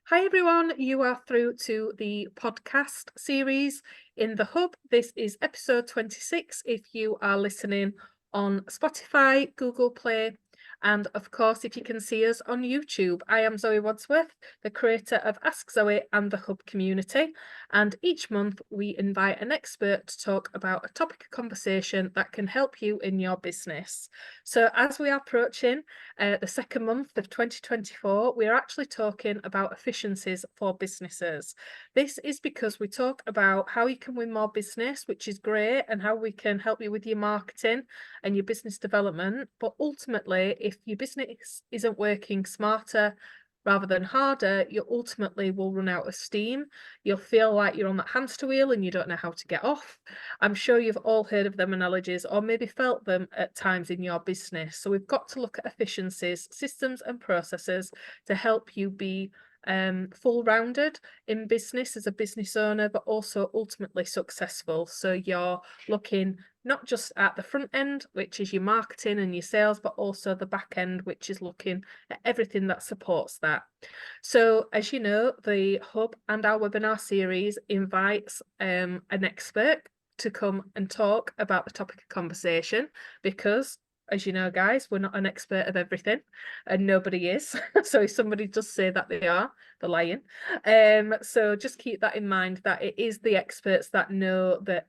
Hi everyone, you are through to the podcast series in the Hub. This is episode 26 if you are listening on Spotify, Google Play, and of course if you can see us on YouTube. I am Zoe Wadsworth, the creator of Ask Zoe and the Hub community, and each month we invite an expert to talk about a topic of conversation that can help you in your business. So as we are approaching the second month of 2024, we are actually talking about efficiencies for businesses. This is because we talk about how you can win more business, which is great, and how we can help you with your marketing and your business development. But ultimately, if your business isn't working smarter rather than harder, you ultimately will run out of steam. You'll feel like you're on that hamster wheel and you don't know how to get off. I'm sure you've all heard of them analogies or maybe felt them at times in your business. So we've got to look at efficiencies, systems and processes to help you be full-rounded in business as a business owner, but also ultimately successful. So you're looking not just at the front end, which is your marketing and your sales, but also the back end, which is looking at everything that supports that. So as you know, the Hub and our webinar series invites an expert to come and talk about the topic of conversation because, as you know, guys, we're not an expert of everything and nobody is. So if somebody does say that they are, they're lying. So just keep that in mind, that it is the experts that know that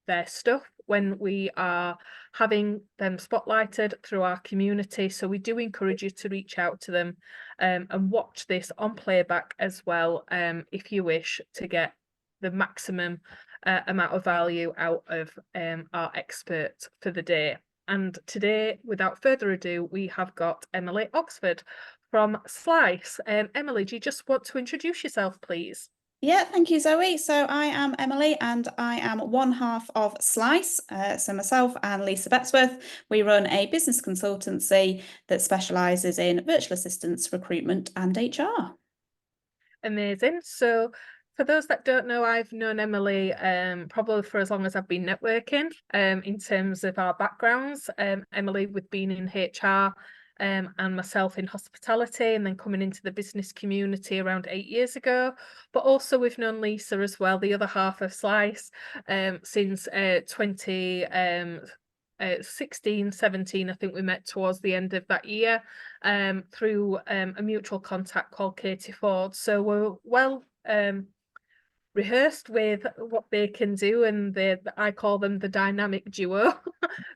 their stuff when we are having them spotlighted through our community. So we do encourage you to reach out to them and watch this on playback as well if you wish to get the maximum amount of value out of our expert for the day. And today, without further ado, we have got Emily Oxford from Slice. Emily, do you just want to introduce yourself, please? Yeah, thank you, Zoe. So I am Emily and I am one half of Slice. So myself and Lisa Bettesworth, we run a business consultancy that specialises in virtual assistants, recruitment and HR. Amazing. So for those that don't know, I've known Emily probably for as long as I've been networking in terms of our backgrounds. Emily with being in HR and myself in hospitality and then coming into the business community around 8 years ago. But also we've known Lisa as well, the other half of Slice, since 2016, 17, I think we met towards the end of that year through a mutual contact called Katie Ford. So we're well rehearsed with what they can do, and I call them the dynamic duo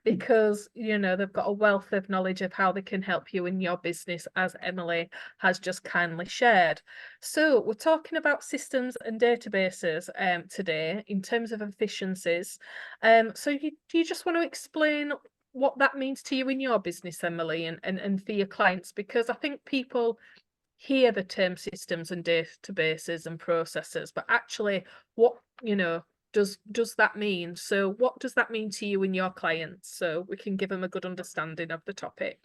because they've got a wealth of knowledge of how they can help you in your business, as Emily has just kindly shared. So we're talking about systems and databases today in terms of efficiencies. So do you just want to explain what that means to you in your business, Emily, and for your clients? Because I think people hear the term systems and databases and processes, but actually what does that mean? So what does that mean to you and your clients, so we can give them a good understanding of the topic?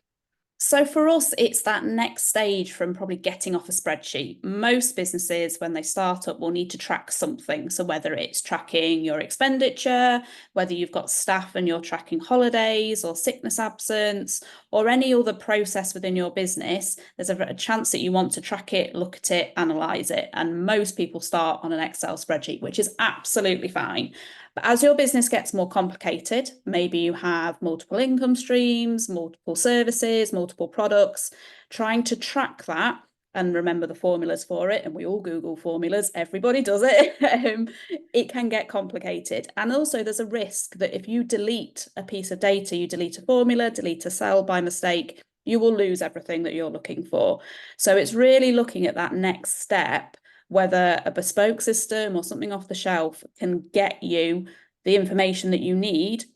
So for us, it's that next stage from probably getting off a spreadsheet. Most businesses, when they start up, will need to track something. So whether it's tracking your expenditure, whether you've got staff and you're tracking holidays or sickness absence, or any other process within your business, there's a chance that you want to track it, look at it, analyze it. And most people start on an Excel spreadsheet, which is absolutely fine. But as your business gets more complicated, maybe you have multiple income streams, multiple services, multiple products, trying to track that and remember the formulas for it, and we all Google formulas, everybody does it, it can get complicated. And also there's a risk that if you delete a piece of data, you delete a formula, delete a cell by mistake, you will lose everything that you're looking for. So it's really looking at that next step, whether a bespoke system or something off the shelf can get you the information that you need,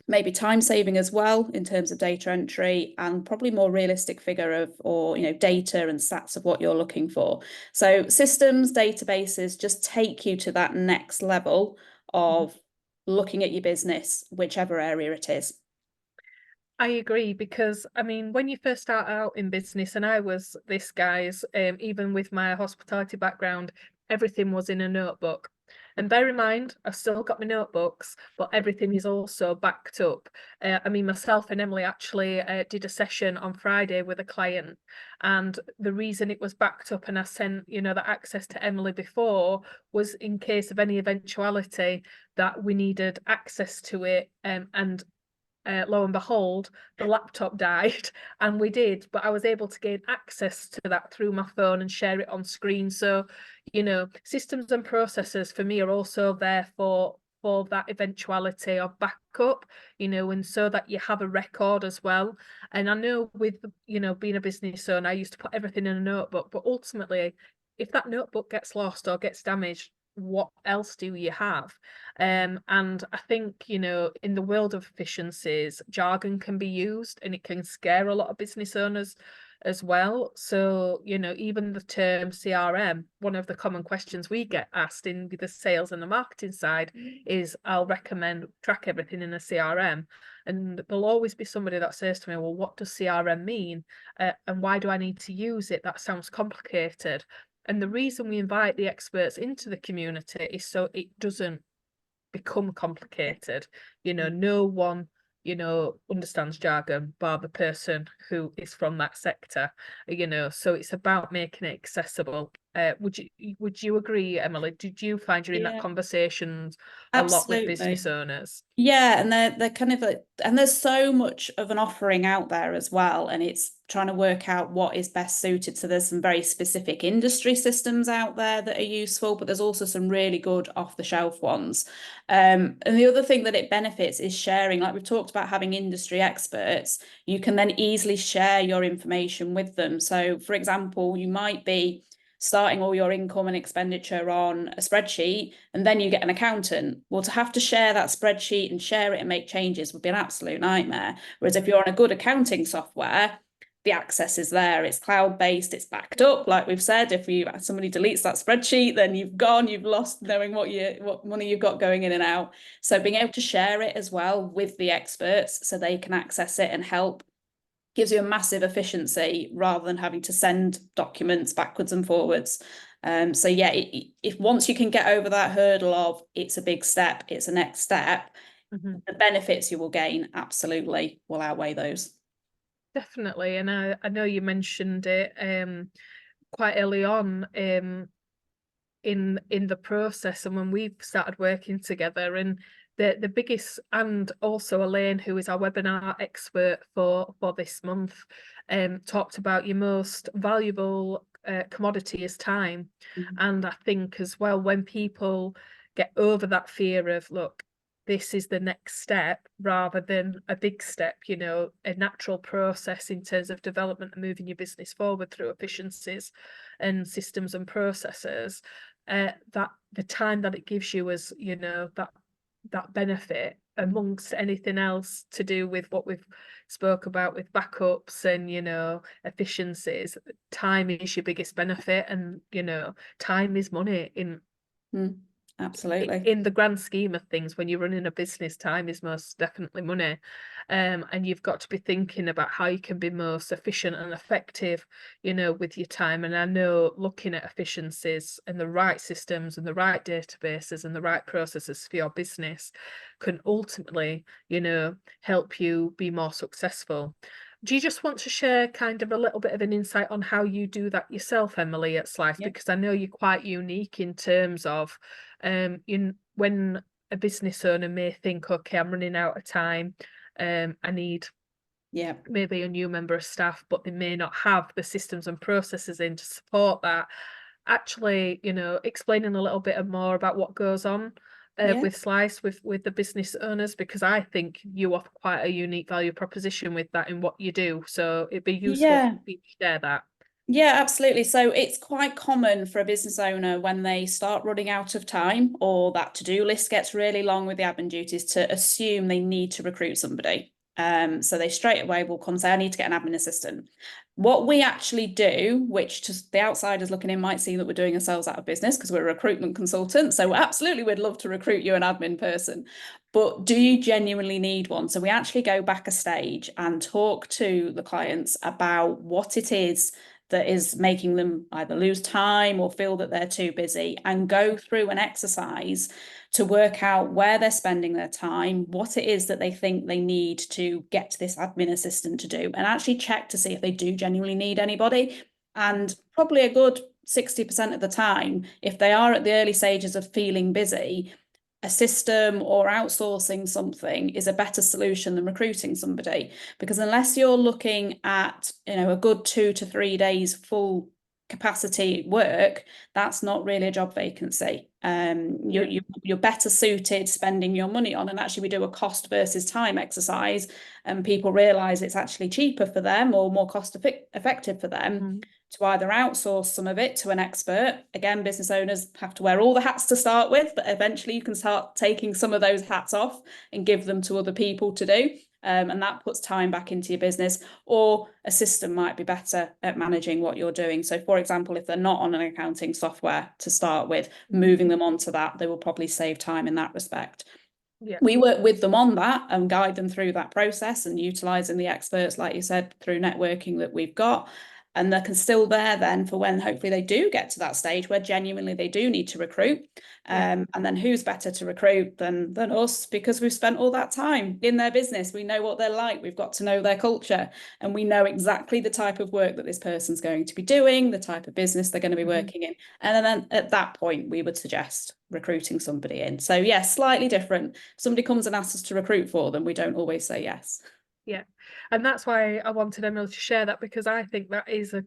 maybe time saving as well in terms of data entry, and probably more realistic figure of, or data and stats of what you're looking for. So systems, databases just take you to that next level of looking at your business, whichever area it is. I agree, because I mean, when you first start out in business, and I was this, guys, even with my hospitality background, everything was in a notebook. And bear in mind, I've still got my notebooks, but everything is also backed up. I mean, myself and Emily actually did a session on Friday with a client, and the reason it was backed up and I sent, the access to Emily before was in case of any eventuality that we needed access to it, and lo and behold, the laptop died and we did, but I was able to gain access to that through my phone and share it on screen. So, systems and processes for me are also there for that eventuality of backup, and so that you have a record as well. And I know with, being a business owner, I used to put everything in a notebook, but ultimately, if that notebook gets lost or gets damaged, what else do you have? And I think, in the world of efficiencies, jargon can be used and it can scare a lot of business owners as well. So, even the term CRM, one of the common questions we get asked in the sales and the marketing side is, I'll recommend track everything in a CRM. And there'll always be somebody that says to me, well, what does CRM mean? And why do I need to use it? That sounds complicated. And the reason we invite the experts into the community is so it doesn't become complicated. No one, understands jargon bar the person who is from that sector, so it's about making it accessible. Would you agree, Emily? Did you find you're in that Yeah, conversations a lot with business absolutely. owners? Yeah, and they're kind of like, and there's so much of an offering out there as well, and it's trying to work out what is best suited. So there's some very specific industry systems out there that are useful, but there's also some really good off-the-shelf ones. And the other thing that it benefits is sharing. Like we've talked about having industry experts, you can then easily share your information with them. So, for example, you might be starting all your income and expenditure on a spreadsheet, and then you get an accountant. Well, to have to share that spreadsheet and share it and make changes would be an absolute nightmare. Whereas if you're on a good accounting software, the access is there, it's cloud-based, it's backed up, like we've said. If somebody deletes that spreadsheet, then you've lost knowing what money you've got going in and out. So being able to share it as well with the experts so they can access it and help gives you a massive efficiency rather than having to send documents backwards and forwards. So yeah, if once you can get over that hurdle of it's a big step, it's a next step, the benefits you will gain absolutely will outweigh those. Definitely. And I know you mentioned it quite early on in the process and when we've started working together, and the biggest, and also Elaine, who is our webinar expert for this month, talked about your most valuable commodity is time. And I think as well, when people get over that fear of, look, this is the next step rather than a big step, a natural process in terms of development and moving your business forward through efficiencies and systems and processes, that the time that it gives you is, that benefit amongst anything else to do with what we've spoke about with backups and, efficiencies. Time is your biggest benefit, and, time is money Absolutely. in the grand scheme of things. When you're running a business, time is most definitely money, and you've got to be thinking about how you can be most efficient and effective, with your time. And I know looking at efficiencies and the right systems and the right databases and the right processes for your business can ultimately, help you be more successful. Do you just want to share kind of a little bit of an insight on how you do that yourself, Emily, at Slice? Yep. Because I know you're quite unique in terms of, when a business owner may think, okay, I'm running out of time, I need Yeah. maybe a new member of staff, but they may not have the systems and processes in to support that. Actually, explaining a little bit more about what goes on Yeah. with Slice with the business owners, because I think you offer quite a unique value proposition with that in what you do. So it'd be useful Yeah. for you to share that. Yeah, absolutely. So it's quite common for a business owner when they start running out of time or that to-do list gets really long with the admin duties to assume they need to recruit somebody. So they straight away will come say, I need to get an admin assistant. What we actually do, which to the outsiders looking in might seem that we're doing ourselves out of business because we're a recruitment consultant. So absolutely, we'd love to recruit you an admin person. But do you genuinely need one? So we actually go back a stage and talk to the clients about what it is that is making them either lose time or feel that they're too busy, and go through an exercise to work out where they're spending their time, what it is that they think they need to get this admin assistant to do, and actually check to see if they do genuinely need anybody. And probably a good 60% of the time, if they are at the early stages of feeling busy, a system or outsourcing something is a better solution than recruiting somebody, because unless you're looking at, a good 2 to 3 days full capacity work, that's not really a job vacancy. You're better suited spending your money on, and actually we do a cost versus time exercise, and people realize it's actually cheaper for them or more cost effective for them to either outsource some of it to an expert. Again, business owners have to wear all the hats to start with, but eventually you can start taking some of those hats off and give them to other people to do. And that puts time back into your business. Or a system might be better at managing what you're doing. So, for example, if they're not on an accounting software to start with, moving them onto that, they will probably save time in that respect. Yeah. We work with them on that and guide them through that process, and utilising the experts, like you said, through networking that we've got. And they can still there then for when hopefully they do get to that stage where genuinely they do need to recruit. And then who's better to recruit than us, because we've spent all that time in their business. We know what they're like. We've got to know their culture, and we know exactly the type of work that this person's going to be doing, the type of business they're going to be working in. And then at that point, we would suggest recruiting somebody in. So yes, slightly different. If somebody comes and asks us to recruit for them, we don't always say yes. Yeah, and that's why I wanted Emily to share that, because I think that is a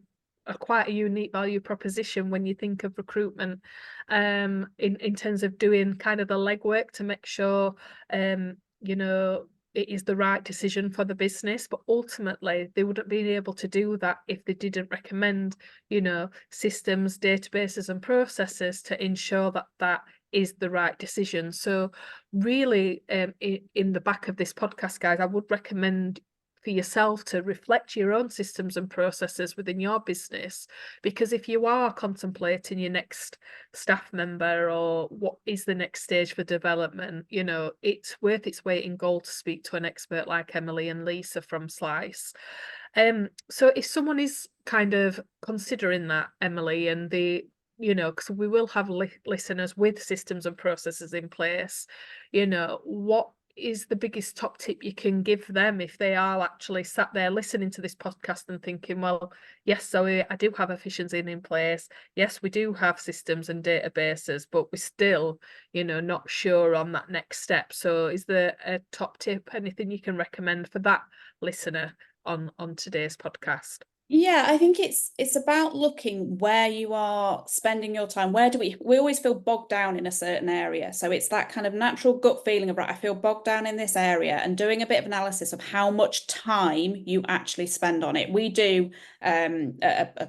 quite a unique value proposition when you think of recruitment, in terms of doing kind of the legwork to make sure it is the right decision for the business. But ultimately they wouldn't be able to do that if they didn't recommend systems, databases and processes to ensure that that is the right decision. So really, in the back of this podcast, guys, I would recommend for yourself to reflect your own systems and processes within your business, because if you are contemplating your next staff member or what is the next stage for development, it's worth its weight in gold to speak to an expert like Emily and Lisa from Slice. So if someone is kind of considering that, Emily, and because we will have listeners with systems and processes in place, what is the biggest top tip you can give them if they are actually sat there listening to this podcast and thinking, well, yes, so I do have efficiency in place. Yes, we do have systems and databases, but we're still, not sure on that next step. So is there a top tip, anything you can recommend for that listener on today's podcast? Yeah, I think it's about looking where you are spending your time. Where do we always feel bogged down in a certain area? So it's that kind of natural gut feeling of, right, I feel bogged down in this area, and doing a bit of analysis of how much time you actually spend on it. We do a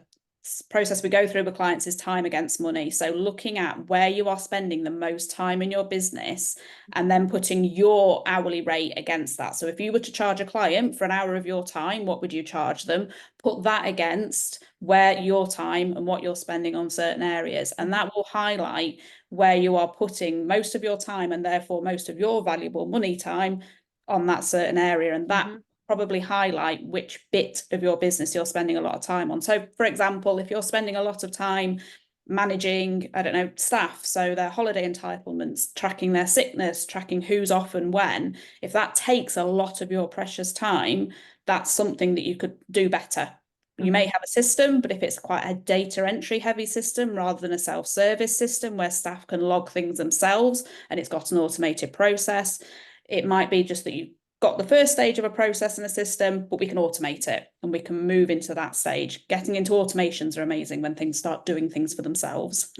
process we go through with clients is time against money. So looking at where you are spending the most time in your business and then putting your hourly rate against that. So if you were to charge a client for an hour of your time, what would you charge them? Put that against where your time and what you're spending on certain areas. And that will highlight where you are putting most of your time and therefore most of your valuable money time on that certain area. And that probably highlight which bit of your business you're spending a lot of time on. So, for example, if you're spending a lot of time managing, I don't know, staff, so their holiday entitlements, tracking their sickness, tracking who's off and when, if that takes a lot of your precious time, that's something that you could do better. You may have a system, but if it's quite a data entry heavy system rather than a self-service system where staff can log things themselves and it's got an automated process, it might be just that you got the first stage of a process in a system, but we can automate it and we can move into that stage. Getting into automations are amazing when things start doing things for themselves.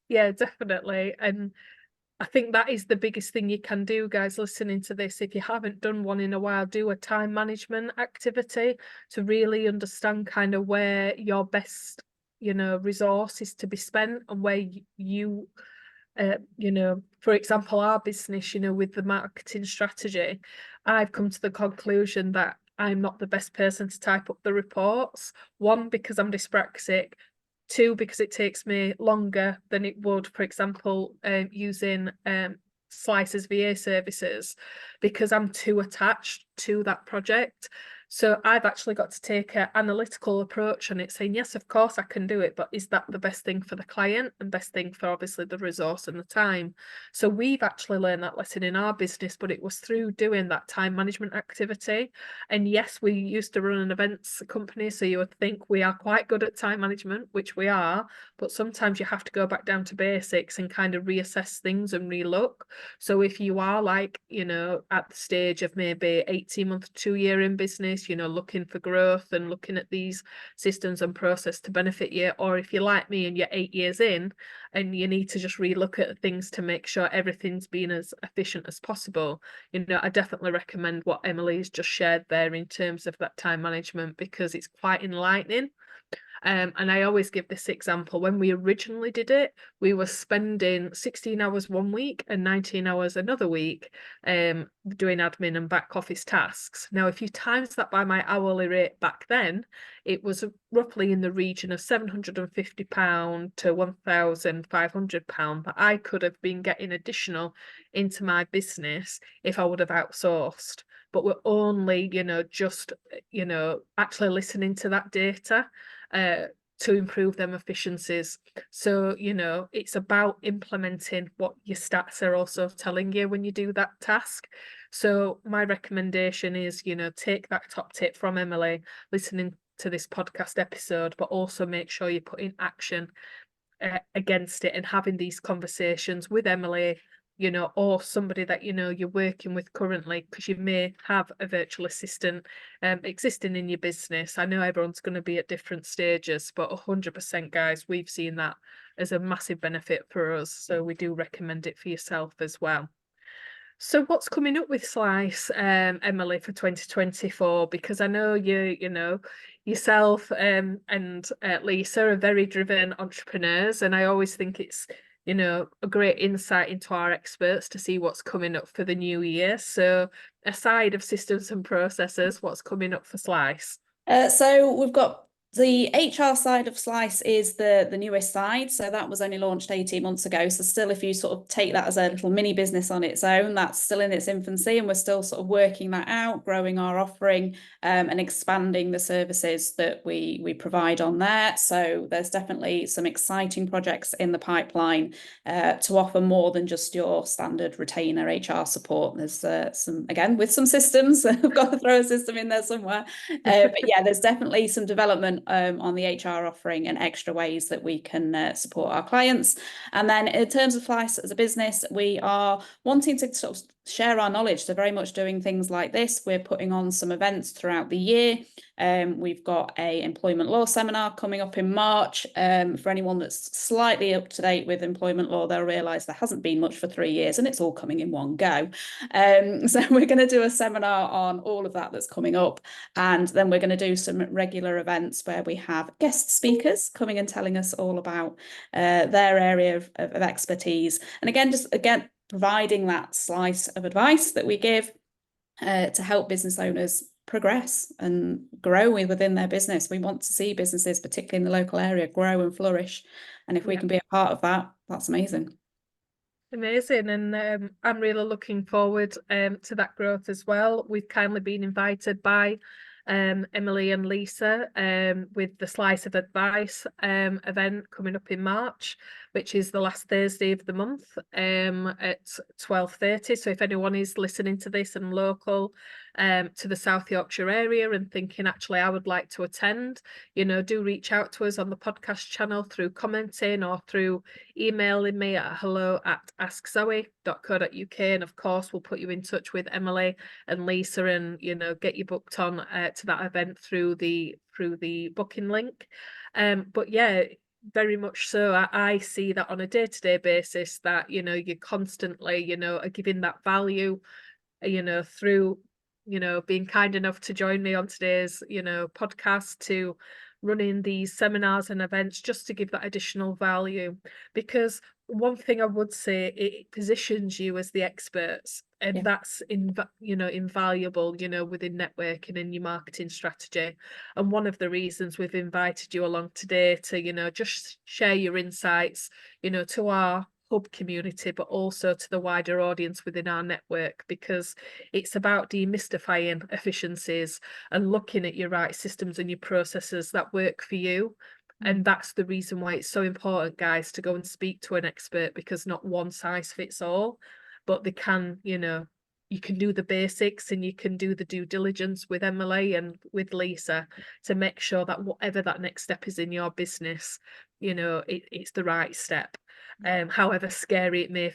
Yeah, definitely. And I think that is the biggest thing you can do, guys, listening to this. If you haven't done one in a while, do a time management activity to really understand kind of where your best, resource is to be spent, and where you for example, our business, with the marketing strategy, I've come to the conclusion that I'm not the best person to type up the reports. One, because I'm dyspraxic. Two, because it takes me longer than it would, for example, using Slice's VA services, because I'm too attached to that project. So I've actually got to take an analytical approach on it, saying, yes, of course I can do it, but is that the best thing for the client and best thing for obviously the resource and the time? So we've actually learned that lesson in our business, but it was through doing that time management activity. And yes, we used to run an events company, so you would think we are quite good at time management, which we are, but sometimes you have to go back down to basics and kind of reassess things and relook. So if you are like, at the stage of maybe 18 months, 2 year in business, looking for growth and looking at these systems and process to benefit you, or if you're like me and you're 8 years in and you need to just relook at things to make sure everything's been as efficient as possible, I definitely recommend what Emily's just shared there in terms of that time management, because it's quite enlightening. And I always give this example. When we originally did it, we were spending 16 hours one week and 19 hours another week doing admin and back office tasks. Now, if you times that by my hourly rate back then, it was roughly in the region of £750 to £1,500 that I could have been getting additional into my business if I would have outsourced. But we're only, just, actually listening to that data to improve them efficiencies. So, it's about implementing what your stats are also telling you when you do that task. So my recommendation is, take that top tip from Emily, listening to this podcast episode, but also make sure you put in action against it and having these conversations with Emily, or somebody that you're working with currently, because you may have a virtual assistant existing in your business. I know everyone's going to be at different stages, but 100%, guys, we've seen that as a massive benefit for us. So we do recommend it for yourself as well. So what's coming up with Slice, Emily, for 2024? Because I know yourself and Lisa are very driven entrepreneurs, and I always think it's a great insight into our experts to see what's coming up for the new year. So aside of systems and processes, what's coming up for Slice? So we've got the HR side of Slice is the newest side. So that was only launched 18 months ago. So still, if you sort of take that as a little mini business on its own, that's still in its infancy, and we're still sort of working that out, growing our offering and expanding the services that we provide on there. So there's definitely some exciting projects in the pipeline to offer more than just your standard retainer HR support. There's some, again, with some systems, I've got to throw a system in there somewhere. But yeah, there's definitely some development on the HR offering and extra ways that we can support our clients. And then in terms of Slice as a business, we are wanting to sort of share our knowledge. So very much doing things like this. We're putting on some events throughout the year. We've got a employment law seminar coming up in March. For anyone that's slightly up to date with employment law, they'll realise there hasn't been much for 3 years and it's all coming in one go. So we're going to do a seminar on all of that that's coming up. And then we're going to do some regular events where we have guest speakers coming and telling us all about their area of expertise. And again, providing that slice of advice that we give to help business owners progress and grow within their business. We want to see businesses, particularly in the local area, grow and flourish. And if we can be a part of that, that's amazing. Amazing. And I'm really looking forward to that growth as well. We've kindly been invited by Emily and Lisa with the Slice of Advice event coming up in March, which is the last Thursday of the month at 12:30. So if anyone is listening to this and local to the South Yorkshire area and thinking, actually, I would like to attend, do reach out to us on the podcast channel through commenting or through emailing me at hello@askzoe.co.uk. And of course, we'll put you in touch with Emily and Lisa and, get you booked on to that event through the booking link. But yeah, very much so. I see that on a day-to-day basis that, you constantly, are giving that value, through, being kind enough to join me on today's, podcast, to running these seminars and events just to give that additional value. Because one thing I would say, it positions you as the experts, and that's invaluable, within networking and your marketing strategy. And one of the reasons we've invited you along today to, just share your insights, to our hub community, but also to the wider audience within our network, because it's about demystifying efficiencies and looking at your right systems and your processes that work for you. And that's the reason why it's so important, guys, to go and speak to an expert, because not one size fits all, but they can, you can do the basics and you can do the due diligence with Emily and with Lisa to make sure that whatever that next step is in your business, it's the right step. However scary it may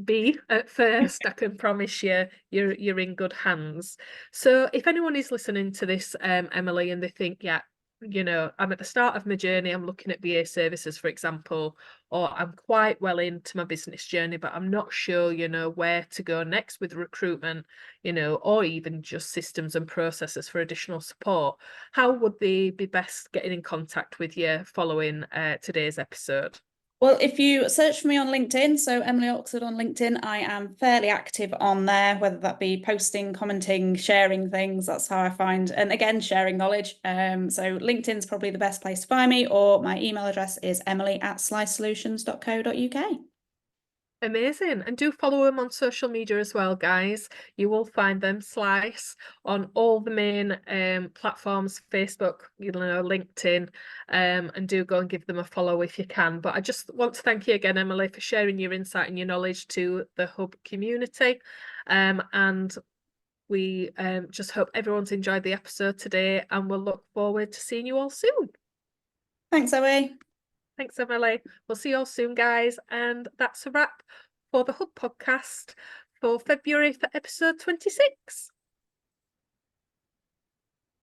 be at first, I can promise you're in good hands. So if anyone is listening to this, Emily, and they think, yeah, I'm at the start of my journey, I'm looking at VA services, for example, or I'm quite well into my business journey, but I'm not sure, where to go next with recruitment, or even just systems and processes for additional support. How would they be best getting in contact with you following today's episode? Well, if you search for me on LinkedIn, so Emily Oxford on LinkedIn, I am fairly active on there, whether that be posting, commenting, sharing things. That's how I find, and again, sharing knowledge. So LinkedIn's probably the best place to find me, or my email address is emily@slicesolutions.co.uk. Amazing. And do follow them on social media as well, guys. You will find them, Slice, on all the main platforms, Facebook, LinkedIn, and do go and give them a follow if you can. But I just want to thank you again, Emily, for sharing your insight and your knowledge to the Hub community. And we just hope everyone's enjoyed the episode today, and we'll look forward to seeing you all soon. Thanks, Zoe. Thanks, Emily. We'll see you all soon, guys. And that's a wrap for the Hub podcast for February for episode 26.